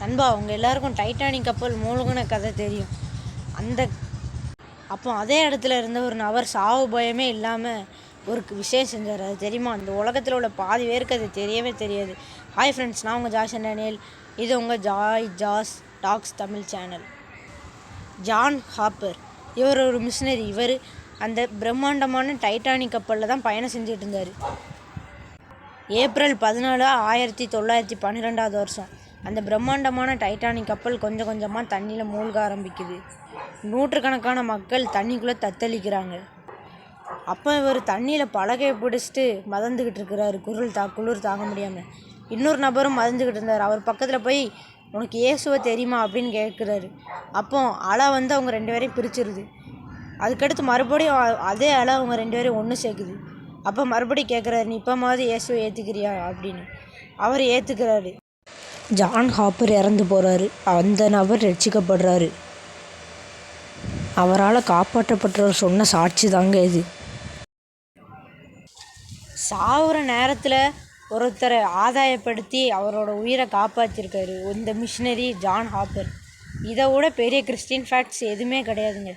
நண்பா, அவங்க எல்லாருக்கும் டைட்டானிக் கப்பல் மூழ்கின கதை தெரியும். அப்போ அதே இடத்துல இருந்த ஒரு நபர் சாவு பயமே இல்லாமல் ஒரு விஷயம் செஞ்சார். அது தெரியுமா? அந்த உலகத்தில் உள்ள பாதி பேருக்கு அது தெரியவே தெரியாது. ஹாய் ஃப்ரெண்ட்ஸ், நான் உங்கள் ஜாஸ் டேனியல். இது உங்கள் Jaz Talks Tamil channel. John Hopper இவர் ஒரு மிஷினரி. இவர் அந்த பிரம்மாண்டமான டைட்டானிக் கப்பலில் தான் பயணம் செஞ்சுட்டு இருந்தார். ஏப்ரல் 14, 1912 அந்த பிரம்மாண்டமான டைட்டானிக் கப்பல் கொஞ்சம் கொஞ்சமாக தண்ணியில் மூழ்க ஆரம்பிக்குது. நூற்றுக்கணக்கான மக்கள் தண்ணிக்குள்ளே தத்தளிக்கிறாங்க. அப்போ இவர் தண்ணியில் பலகையை பிடிச்சிட்டு மதந்துக்கிட்டு இருக்கிறாரு. குளிர் தாங்க முடியாமல். இன்னொரு நபரும் மதந்துக்கிட்டு இருந்தார். அவர் பக்கத்தில் போய், உனக்கு இயேசுவை தெரியுமா அப்படின்னு கேட்குறாரு. அப்போ அலை அவங்க 2 பேரையும் பிரிச்சிருது. அதுக்கடுத்து மறுபடியும் அதே அலை அவங்க 2 பேரையும் ஒன்று சேர்க்குது. அப்போ மறுபடியும் கேட்குறாரு, நீ இப்போ மாதிரி இயேசுவை ஏற்றுக்கிறியா அப்படின்னு. அவர் ஏற்றுக்கிறாரு. ஜான் ஹாப்பர் இறந்து போகிறாரு. அந்த நபர் ரட்சிக்கப்படுறாரு. அவரால் காப்பாற்றப்பட்டவர் சொன்ன சாட்சி தாங்க இது. சாவுற நேரத்தில் ஒருத்தரை ஆதாயப்படுத்தி அவரோட உயிரை காப்பாற்றிருக்காரு இந்த மிஷினரி ஜான் ஹாப்பர். இதை விட பெரிய கிறிஸ்டின் ஃபேக்ட்ஸ் எதுவுமே கிடையாதுங்க.